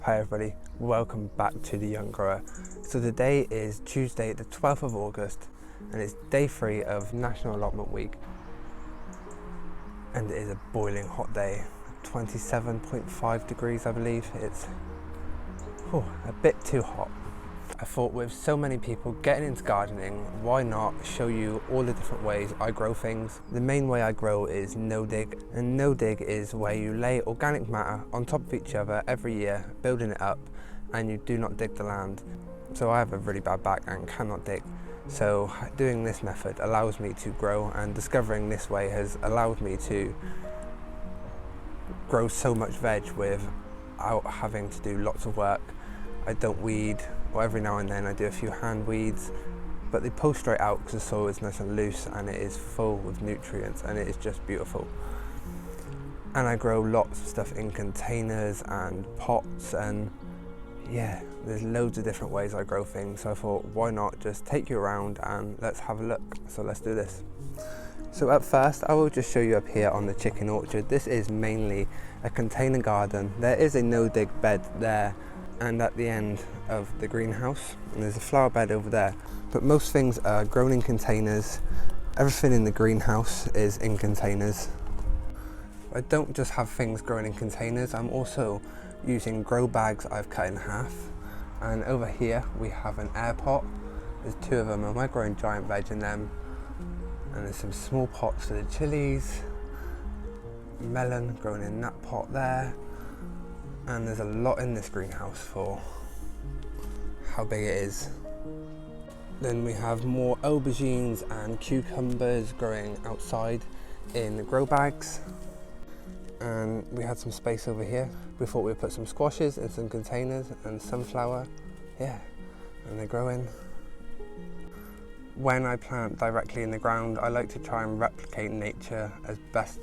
Hi everybody, welcome back to The Young Grower. So today is Tuesday the 12th of August and it's day 3 of National Allotment Week. And it is a boiling hot day, 27.5 degrees I believe. It's a bit too hot. I thought with so many people getting into gardening, why not show you all the different ways I grow things. The main way I grow is no-dig, and no-dig is where you lay organic matter on top of each other every year, building it up, and you do not dig the land. So I have a really bad back and cannot dig. So doing this method allows me to grow, and discovering this way has allowed me to grow so much veg without having to do lots of work. I don't weed, or every now and then I do a few hand weeds, but they pull straight out because the soil is nice and loose and it is full with nutrients and it is just beautiful. And I grow lots of stuff in containers and pots, and yeah, there's loads of different ways I grow things. So I thought, why not just take you around and let's have a look. So let's do this. So at first I will just show you up here on the chicken orchard. This is mainly a container garden. There is a no-dig bed there and at the end of the greenhouse, and there's a flower bed over there, but most things are grown in containers. Everything in the greenhouse is in containers. I don't just have things grown in containers, I'm also using grow bags I've cut in half. And over here we have an air pot. There's 2 of them and we're growing giant veg in them. And there's some small pots for the chilies, melon grown in that pot there. And there's a lot in this greenhouse for how big it is. Then we have more aubergines and cucumbers growing outside in grow bags. And we had some space over here. We thought we'd put some squashes in some containers and sunflower. Yeah, and they're growing. When I plant directly in the ground, I like to try and replicate nature as best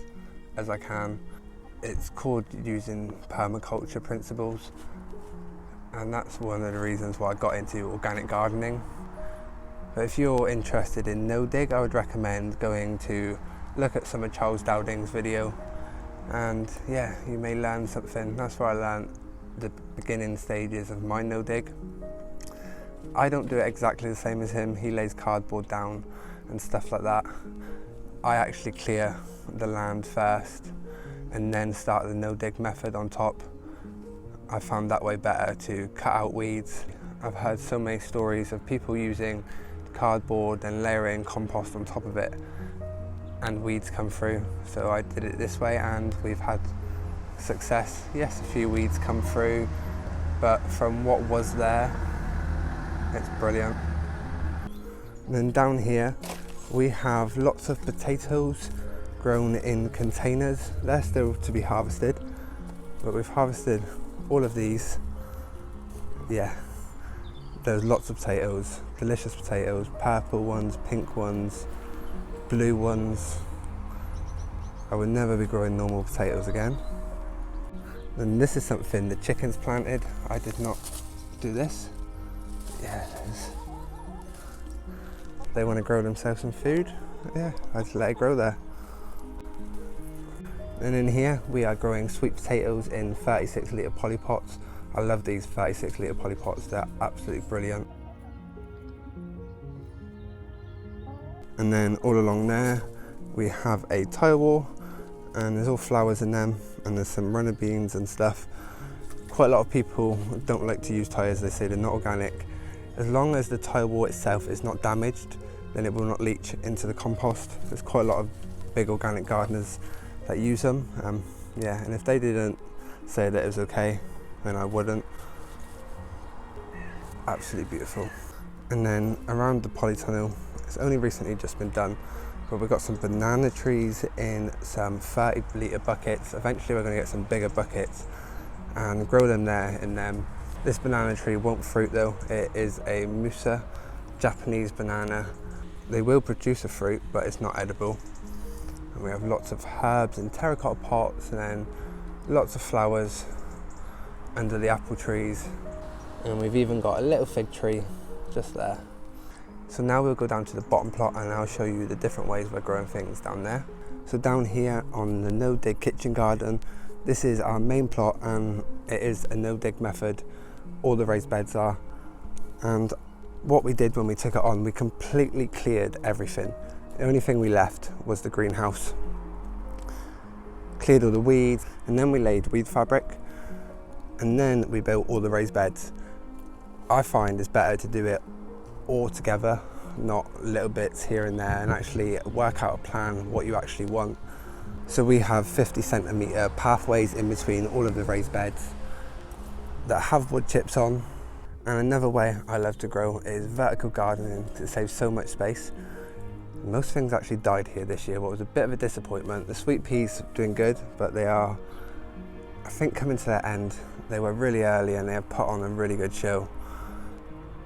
as I can. It's called using permaculture principles, and that's one of the reasons why I got into organic gardening. But if you're interested in no-dig, I would recommend going to look at some of Charles Dowding's video, and yeah, you may learn something. That's where I learned the beginning stages of my no-dig. I don't do it exactly the same as him. He lays cardboard down and stuff like that. I actually clear the land first and then start the no-dig method on top. I found that way better to cut out weeds. I've heard so many stories of people using cardboard and layering compost on top of it and weeds come through. So I did it this way and we've had success. Yes, a few weeds come through, but from what was there, it's brilliant. And then down here, we have lots of potatoes grown in containers. They're still to be harvested, but we've harvested all of these. Yeah, there's lots of potatoes, delicious potatoes, purple ones, pink ones, blue ones. I would never be growing normal potatoes again. And this is something the chickens planted. I did not do this. Yeah, it is. They want to grow themselves some food. Yeah, I just let it grow there. And in here we are growing sweet potatoes in 36 litre polypots. I love these 36 litre polypots, they're absolutely brilliant. And then all along there we have a tile wall, and there's all flowers in them, and there's some runner beans and stuff. Quite a lot of people don't like to use tires, they say they're not organic. As long as the tile wall itself is not damaged, then it will not leach into the compost. There's quite a lot of big organic gardeners that use them. Yeah, and if they didn't say that it was okay, then I wouldn't. Absolutely beautiful. And then around the polytunnel, it's only recently just been done, but we've got some banana trees in some 30 litre buckets. Eventually we're going to get some bigger buckets and grow them there in them. This banana tree won't fruit though. It is a Musa Japanese banana. They will produce a fruit, but it's not edible. And we have lots of herbs in terracotta pots, and then lots of flowers under the apple trees. And we've even got a little fig tree just there. So now we'll go down to the bottom plot and I'll show you the different ways we're growing things down there. So down here on the no-dig kitchen garden, this is our main plot, and It is a no-dig method, all the raised beds are. And what we did when we took it on, we completely cleared everything. The only thing we left was the greenhouse. Cleared all the weeds, and then we laid weed fabric, and then we built all the raised beds. I find it's better to do it all together, not little bits here and there, and actually work out a plan what you actually want. So we have 50 centimetre pathways in between all of the raised beds that have wood chips on. And another way I love to grow is vertical gardening, to save so much space. Most things actually died here this year, what was a bit of a disappointment. The sweet peas are doing good, but they are, I think, coming to their end. They were really early and they have put on a really good show.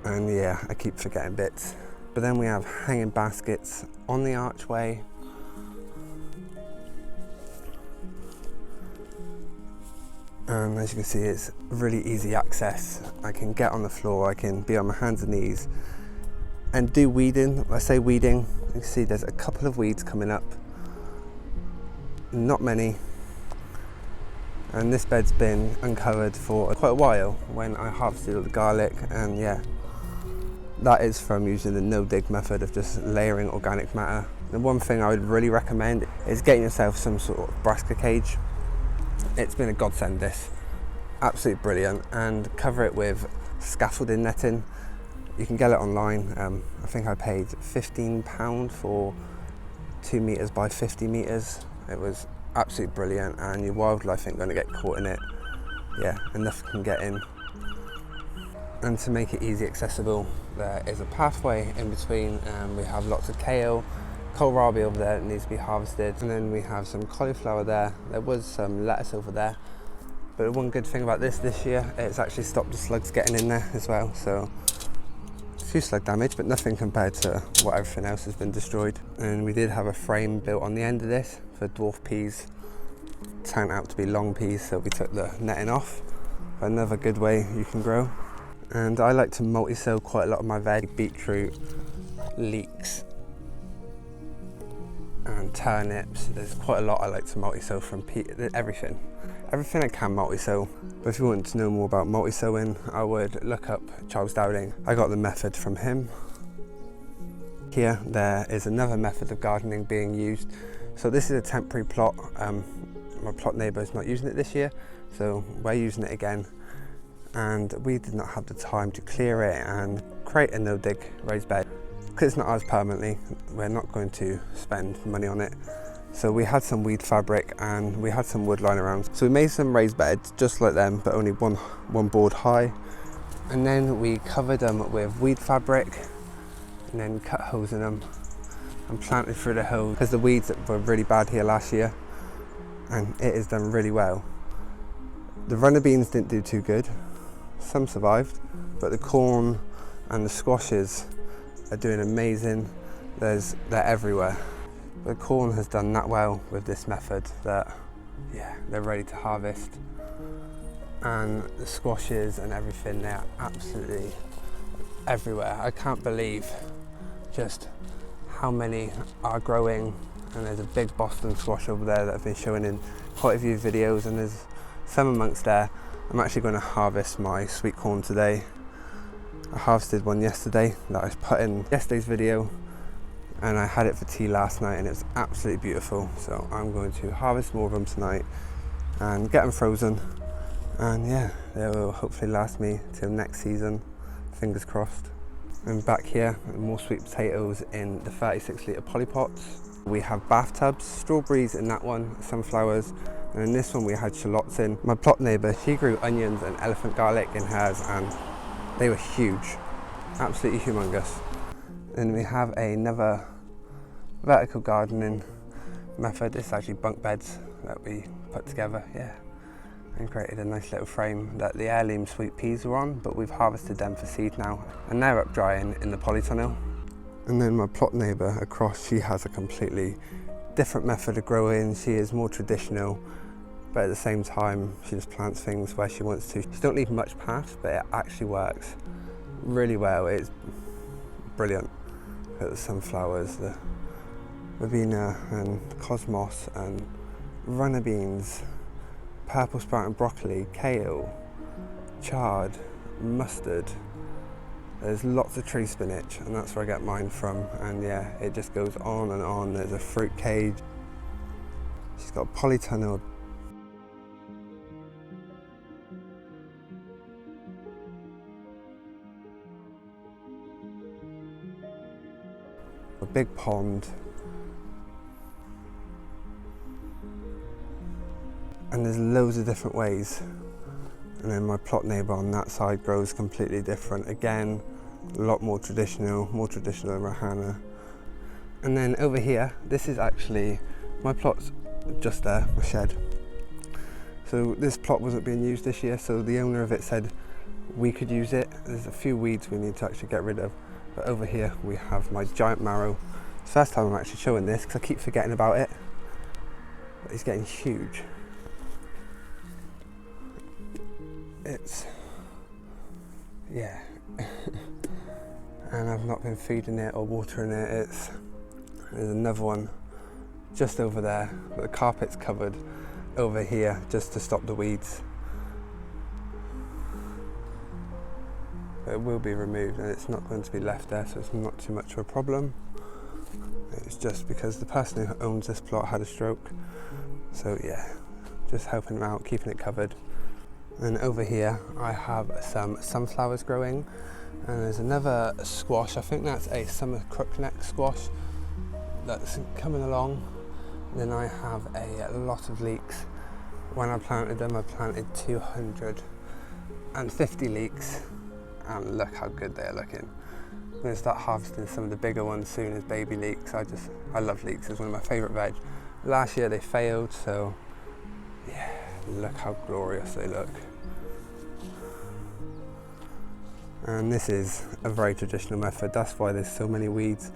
And yeah, I keep forgetting bits. But then we have hanging baskets on the archway. And as you can see, it's really easy access. I can get on the floor, I can be on my hands and knees and do weeding. I say weeding, you can see there's a couple of weeds coming up, not many. And this bed's been uncovered for quite a while when I harvested all the garlic, and yeah, that is from using the no-dig method of just layering organic matter. The one thing I would really recommend is getting yourself some sort of brassica cage. It's been a godsend, this. Absolutely brilliant. And cover it with scaffolding netting. You can get it online. I think I paid £15 for 2 metres by 50 metres. It was absolutely brilliant, and your wildlife ain't going to get caught in it. Yeah, enough can get in. And to make it easy accessible, there is a pathway in between. We have lots of kale, kohlrabi over there that needs to be harvested, and then we have some cauliflower there. There was some lettuce over there, but one good thing about this year, it's actually stopped the slugs getting in there as well. So a few slug damage, but nothing compared to what everything else has been destroyed. And we did have a frame built on the end of this for dwarf peas. It turned out to be long peas, so we took the netting off. Another good way you can grow. And I like to multi-sow quite a lot of my veg, beetroot, leeks, and turnips. There's quite a lot I like to multi-sow from everything I can multi-sow. But if you want to know more about multi-sowing, I would look up Charles Dowling. I got the method from him. Here there is another method of gardening being used. So this is a temporary plot. My plot neighbour is not using it this year, so we're using it again. And we did not have the time to clear it and create a no-dig raised bed. Because it's not ours permanently, we're not going to spend money on it. So we had some weed fabric and we had some wood lying around. So we made some raised beds just like them, but only one board high. And then we covered them with weed fabric and then cut holes in them and planted through the holes, because the weeds were really bad here last year, and it has done really well. The runner beans didn't do too good. Some survived, but the corn and the squashes are doing amazing. They're everywhere. The corn has done that well with this method that, yeah, they're ready to harvest. And the squashes and everything, they're absolutely everywhere. I can't believe just how many are growing. And there's a big Boston squash over there that I've been showing in quite a few videos, and there's some amongst there. I'm actually going to harvest my sweet corn today. I harvested one yesterday that I put in yesterday's video, and I had it for tea last night and it's absolutely beautiful. So I'm going to harvest more of them tonight and get them frozen, and yeah, they will hopefully last me till next season, fingers crossed. And back here, more sweet potatoes in the 36 litre polypots. We have bathtubs, strawberries in that one, sunflowers, and in this one we had shallots in. My plot neighbour, she grew onions and elephant garlic in hers, and they were huge, absolutely humongous. Then we have another vertical gardening method. This is actually bunk beds that we put together, yeah, and created a nice little frame that the heirloom sweet peas were on, but we've harvested them for seed now, and they're up drying in the polytunnel. And then my plot neighbour across, she has a completely different method of growing. She is more traditional, but at the same time, she just plants things where she wants to. She don't leave much path, but it actually works really well. It's brilliant. Got the sunflowers, the verbena and cosmos and runner beans. purple sprouting broccoli, kale, chard, mustard. There's lots of tree spinach, and that's where I get mine from. And yeah, it just goes on and on. There's a fruit cage. She's got a polytunnel. A big pond. And there's loads of different ways. And then my plot neighbour on that side grows completely different. Again, a lot more traditional than Rahana. And then over here, this is actually, my plot's just there, my shed. So this plot wasn't being used this year, so the owner of it said we could use it. There's a few weeds we need to actually get rid of. But over here we have my giant marrow. It's the first time I'm actually showing this because I keep forgetting about it. But he's getting huge. It's, yeah. And I've not been feeding it or watering it. There's another one just over there, but the carpet's covered over here just to stop the weeds. But it will be removed and it's not going to be left there, so it's not too much of a problem. It's just because the person who owns this plot had a stroke. So yeah, just helping him out, keeping it covered. And over here I have some sunflowers growing, and there's another squash. I think that's a summer crookneck squash that's coming along. And then I have a lot of leeks. When I planted them, I planted 250 leeks, and look how good they are looking. I'm going to start harvesting some of the bigger ones soon as baby leeks. I love leeks, it's one of my favourite veg. Last year they failed, so yeah, look how glorious they look. And this is a very traditional method. That's why there's so many weeds,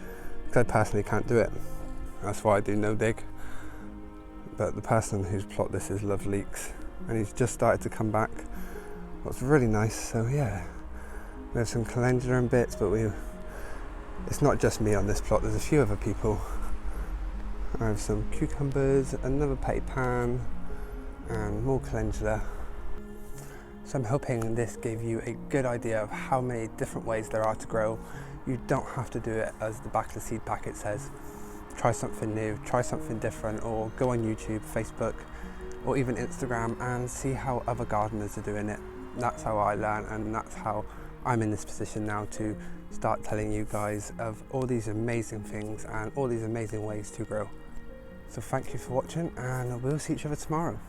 because I personally can't do it. That's why I do no dig. But the person whose plot this is loves leeks, and he's just started to come back. What's really nice, so yeah. We have some calendula and bits, but it's not just me on this plot, there's a few other people. I have some cucumbers, another petit pan, and more calendula. So I'm hoping this gave you a good idea of how many different ways there are to grow. You don't have to do it as the back of the seed packet says. Try something new, try something different, or go on YouTube, Facebook, or even Instagram and see how other gardeners are doing it. That's how I learn, and that's how I'm in this position now to start telling you guys of all these amazing things and all these amazing ways to grow. So thank you for watching, and we'll see each other tomorrow.